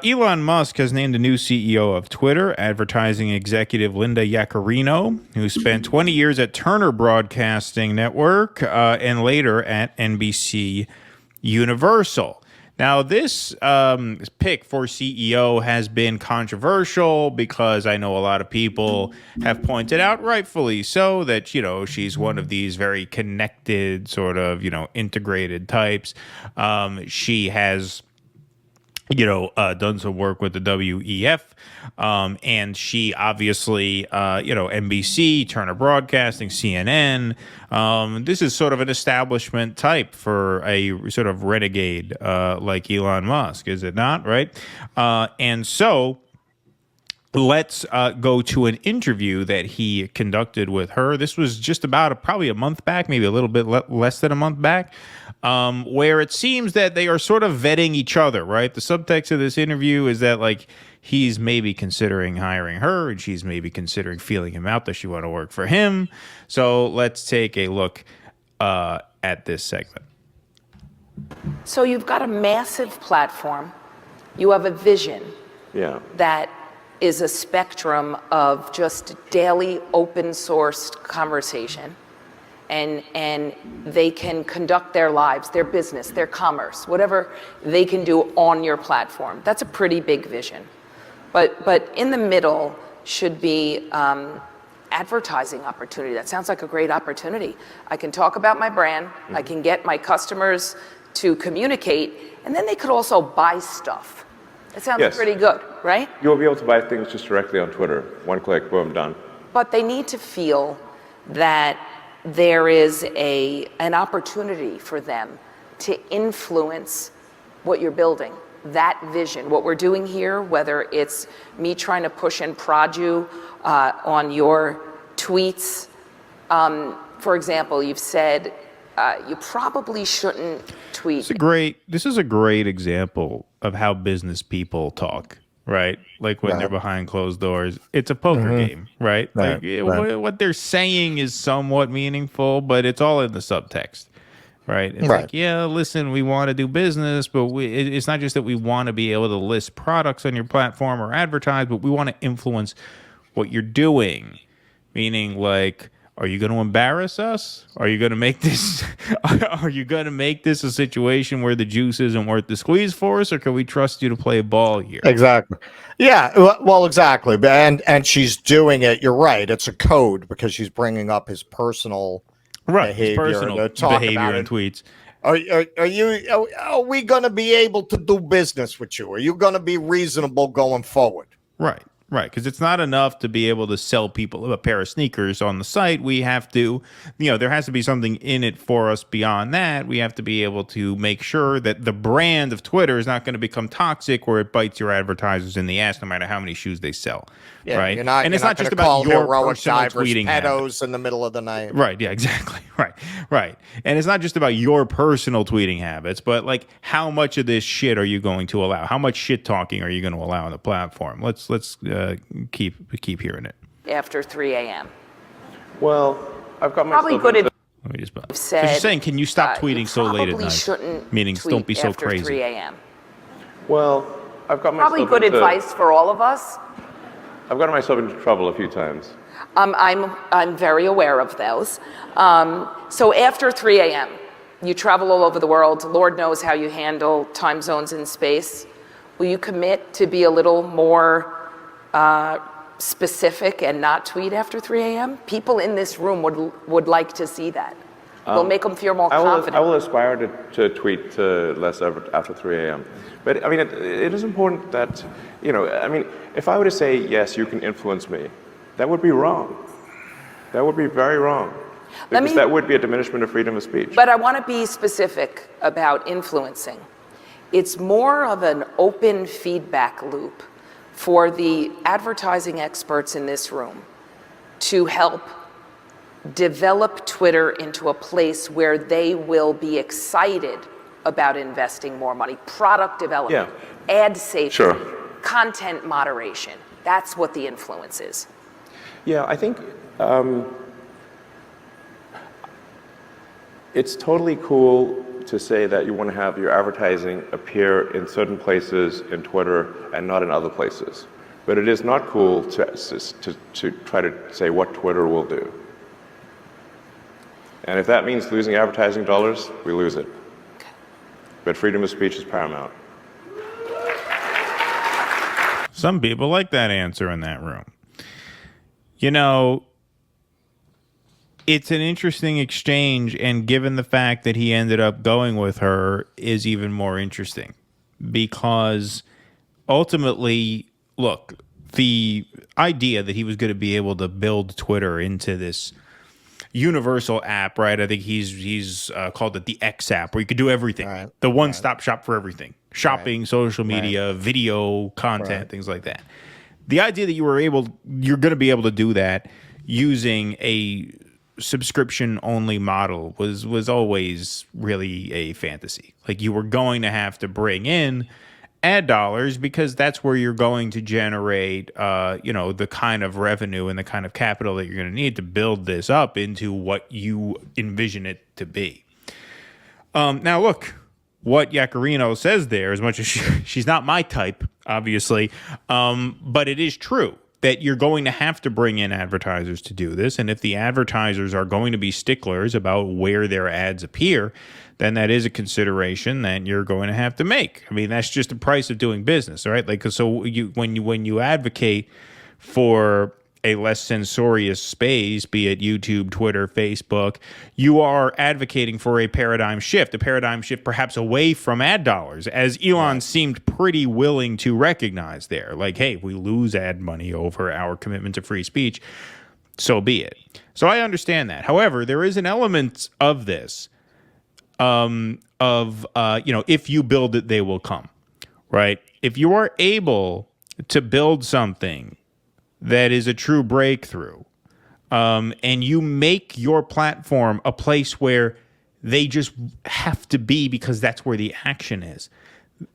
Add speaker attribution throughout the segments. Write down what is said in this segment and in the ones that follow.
Speaker 1: Elon Musk has named a new CEO of Twitter, advertising executive Linda Yaccarino, who spent 20 years at Turner Broadcasting Network and later at NBC Universal. Now, this pick for CEO has been controversial because I know a lot of people have pointed out, rightfully so, that, she's one of these very connected, sort of, integrated types. She has done some work with the WEF, and she obviously, NBC, Turner Broadcasting, CNN. This is sort of an establishment type for a sort of renegade like Elon Musk, is it not? Right? And so let's go to an interview that he conducted with her. This was just about probably a month back, maybe a little bit less than a month back, where it seems that they are sort of vetting each other, right? The subtext of this interview is that, like, he's maybe considering hiring her and she's maybe considering feeling him out. Does she want to work for him? So let's take a look at this segment.
Speaker 2: So you've got a massive platform. You have a vision that is a spectrum of just daily open sourced conversation. And they can conduct their lives, their business, their commerce, whatever they can do on your platform. That's a pretty big vision. But in the middle should be advertising opportunity. That sounds like a great opportunity. I can talk about my brand, I can get my customers to communicate, and then they could also buy stuff. That sounds pretty good, right?
Speaker 3: You'll be able to buy things just directly on Twitter. One click, boom, done.
Speaker 2: But they need to feel that there is an opportunity for them to influence what you're building, that vision. What we're doing here, whether it's me trying to push and prod you on your tweets. For example, you've said you probably shouldn't tweet.
Speaker 1: This is a great example of how business people talk, right? Like when they're behind closed doors. It's a poker game, right? Like what they're saying is somewhat meaningful, but it's all in the subtext, right? It's like, yeah, listen, we want to do business, but it's not just that we want to be able to list products on your platform or advertise, but we want to influence what you're doing. Meaning, like, are you going to embarrass us? Are you going to make this? Are you going to make this a situation where the juice isn't worth the squeeze for us, or can we trust you to play ball here?
Speaker 4: Exactly. Yeah. Well, exactly. And she's doing it. You're right. It's a code because she's bringing up his personal behavior,
Speaker 1: his personal behavior and tweets.
Speaker 4: Are we going to be able to do business with you? Are you going to be reasonable going forward?
Speaker 1: Right. Right, because it's not enough to be able to sell people a pair of sneakers on the site. We have to, there has to be something in it for us beyond that. We have to be able to make sure that the brand of Twitter is not going to become toxic where it bites your advertisers in the ass no matter how many shoes they sell. Yeah, right?
Speaker 4: And it's not just about your personal tweeting pedos in the middle of the night.
Speaker 1: Right, yeah, exactly. Right. And it's not just about your personal tweeting habits, but like how much of this shit are you going to allow? How much shit talking are you going to allow on the platform? Let's keep hearing it.
Speaker 2: After 3 a.m.
Speaker 3: Well, I've got
Speaker 2: probably good advice.
Speaker 1: Let me just. So she's saying, can you stop tweeting so late at night? Meaning, don't be so crazy.
Speaker 2: 3 a.m.
Speaker 3: Well, I've got myself
Speaker 2: probably good advice for all of us.
Speaker 3: I've gotten myself into trouble a few times.
Speaker 2: I'm very aware of those. So after 3 a.m., you travel all over the world. Lord knows how you handle time zones in space. Will you commit to be a little more specific and not tweet after 3 a.m.? People in this room would like to see that. We'll make them feel more confident.
Speaker 3: I will aspire to tweet less after 3 a.m. But I mean, it is important that, if I were to say, yes, you can influence me, that would be wrong. That would be very wrong. Because that would be a diminishment of freedom of speech.
Speaker 2: But I want to be specific about influencing. It's more of an open feedback loop for the advertising experts in this room to help develop Twitter into a place where they will be excited about investing more money. Product development, ad safety, content moderation. That's what the influence is.
Speaker 3: Yeah, I think it's totally cool to say that you want to have your advertising appear in certain places in Twitter and not in other places. But it is not cool to try to say what Twitter will do. And if that means losing advertising dollars, we lose it. But freedom of speech is paramount.
Speaker 1: Some people like that answer in that room. You know, it's an interesting exchange, and given the fact that he ended up going with her is even more interesting. Because ultimately, look, the idea that he was going to be able to build Twitter into this universal app, right? I think he's called it the X app, where you could do everything. Right. The one-stop shop for everything. Shopping, social media, video, content, things like that. The idea that you're going to be able to do that using a subscription-only model was always really a fantasy. Like, you were going to have to bring in ad dollars because that's where you're going to generate, the kind of revenue and the kind of capital that you're going to need to build this up into what you envision it to be. Now, look, what Yaccarino says there, as much as she's not my type, obviously, but it is true that you're going to have to bring in advertisers to do this. And if the advertisers are going to be sticklers about where their ads appear, then that is a consideration that you're going to have to make. I mean, that's just the price of doing business, right? Like, so when you advocate for a less censorious space, be it YouTube, Twitter, Facebook, you are advocating for a paradigm shift perhaps away from ad dollars, as Elon seemed pretty willing to recognize there. Like, hey, if we lose ad money over our commitment to free speech, so be it. So I understand that. However, there is an element of this, if you build it, they will come, right? If you are able to build something that is a true breakthrough, and you make your platform a place where they just have to be because that's where the action is,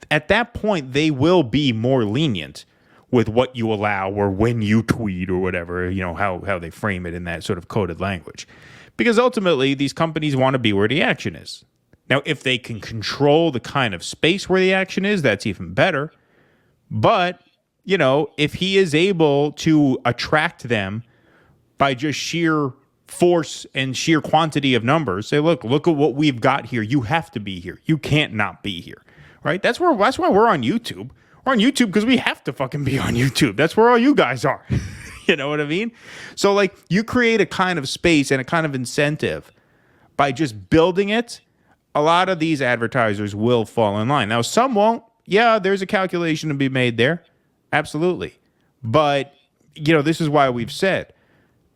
Speaker 1: at that point, they will be more lenient with what you allow or when you tweet or whatever, how they frame it in that sort of coded language. Because ultimately, these companies want to be where the action is. Now, if they can control the kind of space where the action is, that's even better. But if he is able to attract them by just sheer force and sheer quantity of numbers, say, look at what we've got here. You have to be here. You can't not be here, right? That's why we're on YouTube. We're on YouTube because we have to fucking be on YouTube. That's where all you guys are. You know what I mean? So, like, you create a kind of space and a kind of incentive by just building it. A lot of these advertisers will fall in line. Now, some won't. Yeah, there's a calculation to be made there. Absolutely. But, this is why we've said,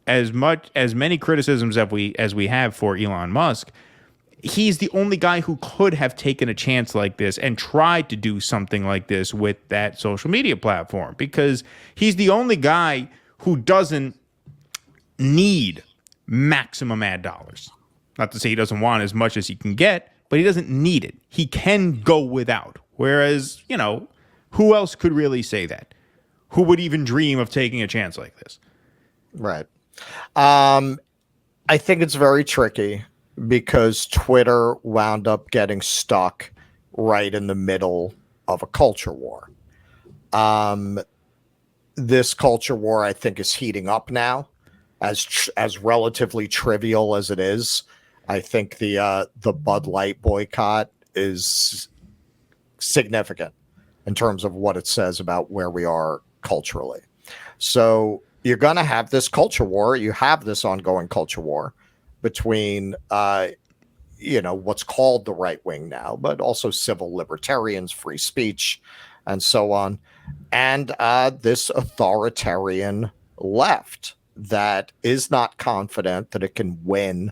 Speaker 1: as many criticisms as we have for Elon Musk, he's the only guy who could have taken a chance like this and tried to do something like this with that social media platform, because he's the only guy who doesn't need maximum ad dollars. Not to say he doesn't want as much as he can get, but he doesn't need it. He can go without. Whereas, who else could really say that? Who would even dream of taking a chance like this?
Speaker 4: Right. I think it's very tricky because Twitter wound up getting stuck right in the middle of a culture war. This culture war, I think, is heating up now, as relatively trivial as it is. I think the Bud Light boycott is significant in terms of what it says about where we are culturally. So you're going to have this culture war. You have this ongoing culture war between, what's called the right wing now, but also civil libertarians, free speech, and so on. And this authoritarian left that is not confident that it can win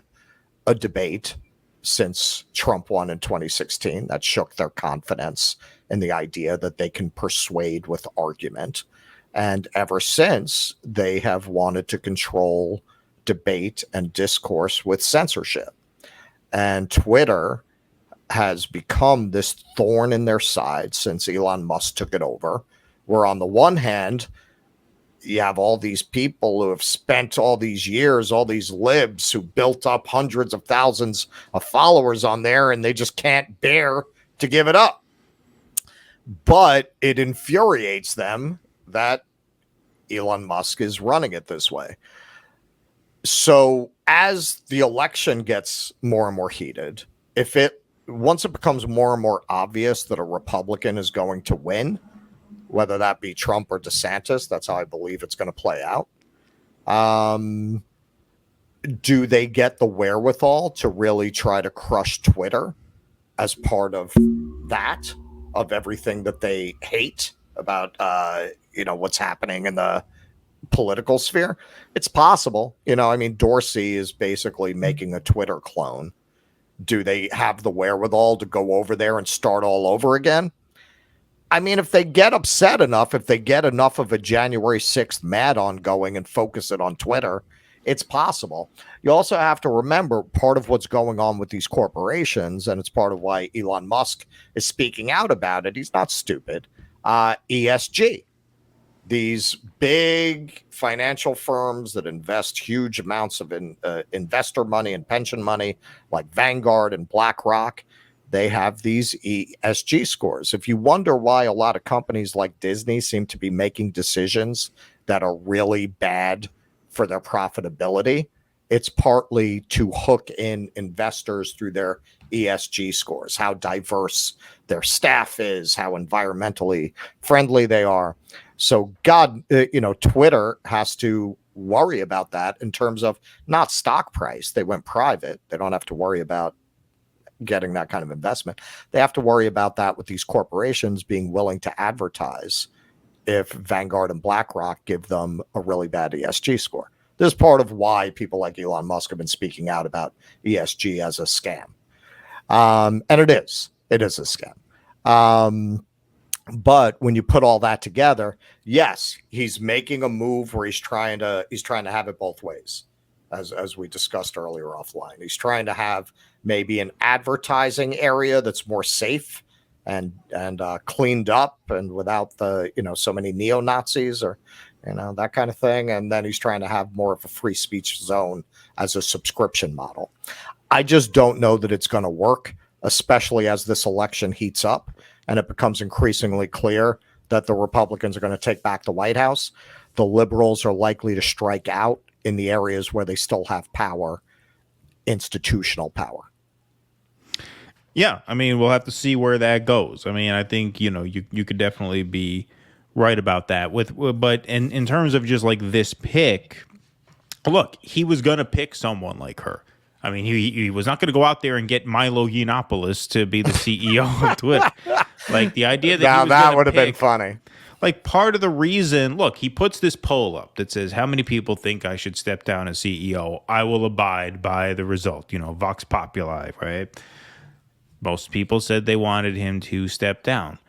Speaker 4: a debate since Trump won in 2016. That shook their confidence in the idea that they can persuade with argument. And ever since, they have wanted to control debate and discourse with censorship. And Twitter has become this thorn in their side since Elon Musk took it over, where on the one hand, you have all these people who have spent all these years, all these libs who built up hundreds of thousands of followers on there, and they just can't bear to give it up. But it infuriates them that Elon Musk is running it this way. So as the election gets more and more heated, once it becomes more and more obvious that a Republican is going to win, whether that be Trump or DeSantis, that's how I believe it's going to play out. Do they get the wherewithal to really try to crush Twitter as part of that, of everything that they hate about, what's happening in the political sphere? It's possible. Dorsey is basically making a Twitter clone. Do they have the wherewithal to go over there and start all over again? If they get upset enough, if they get enough of a January 6th mad on going and focus it on Twitter, it's possible. You also have to remember part of what's going on with these corporations, and it's part of why Elon Musk is speaking out about it. He's not stupid. ESG. These big financial firms that invest huge amounts of investor money and pension money, like Vanguard and BlackRock, they have these ESG scores. If you wonder why a lot of companies like Disney seem to be making decisions that are really bad for their profitability, it's partly to hook in investors through their ESG scores, how diverse their staff is, how environmentally friendly they are. So Twitter has to worry about that in terms of not stock price. They went private. They don't have to worry about getting that kind of investment. They have to worry about that with these corporations being willing to advertise if Vanguard and BlackRock give them a really bad ESG score. This is part of why people like Elon Musk have been speaking out about ESG as a scam. And it is a scam. But when you put all that together, yes, he's making a move where he's trying to have it both ways, as we discussed earlier offline. He's trying to have maybe an advertising area that's more safe and cleaned up and without the so many neo-Nazis or that kind of thing. And then he's trying to have more of a free speech zone as a subscription model. I just don't know that it's going to work, especially as this election heats up and it becomes increasingly clear that the Republicans are going to take back the White House. The liberals are likely to strike out in the areas where they still have power, institutional power.
Speaker 1: Yeah, we'll have to see where that goes. I think, you could definitely be right about that. But in terms of just like this pick, look, he was going to pick someone like her. He was not going to go out there and get Milo Yiannopoulos to be the CEO of Twitter. Like the idea that
Speaker 4: would have been funny.
Speaker 1: Like part of the reason, look, he puts this poll up that says, how many people think I should step down as CEO? I will abide by the result, Vox Populi, right? Most people said they wanted him to step down.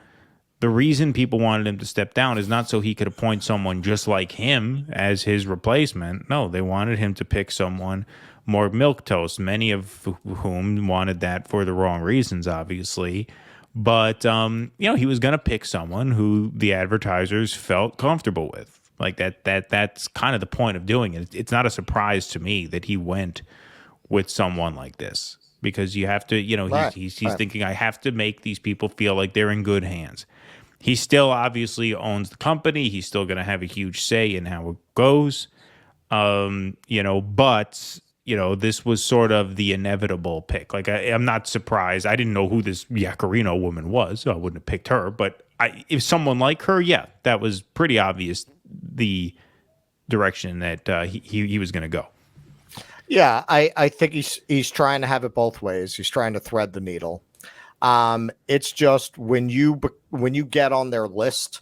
Speaker 1: The reason people wanted him to step down is not so he could appoint someone just like him as his replacement. No, they wanted him to pick someone more milquetoast, many of whom wanted that for the wrong reasons, obviously. But, he was going to pick someone who the advertisers felt comfortable with. Like that's kind of the point of doing it. It's not a surprise to me that he went with someone like this, because you have to,
Speaker 4: Right.
Speaker 1: he's thinking, I have to make these people feel like they're in good hands. He still obviously owns the company. He's still going to have a huge say in how it goes. But this was sort of the inevitable pick. Like, I'm not surprised. I didn't know who this Yaccarino woman was, so I wouldn't have picked her. But if someone like her, yeah, that was pretty obvious the direction that he was going to go.
Speaker 4: Yeah, I think he's trying to have it both ways. He's trying to thread the needle. It's just when you get on their list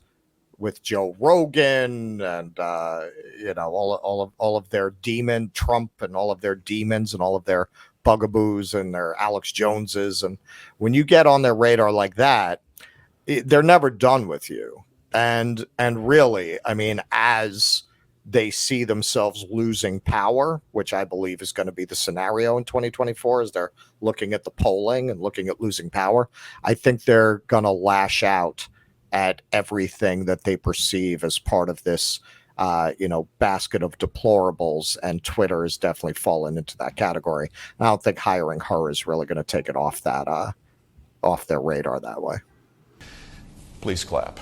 Speaker 4: with Joe Rogan and all of their demon Trump and all of their demons and all of their bugaboos and their Alex Joneses, and when you get on their radar like that, they're never done with you. And really, as they see themselves losing power, which I believe is going to be the scenario in 2024, as they're looking at the polling and looking at losing power, I think they're going to lash out at everything that they perceive as part of this basket of deplorables, and Twitter has definitely fallen into that category. And I don't think hiring her is really going to take it off off their radar that way.
Speaker 5: Please clap.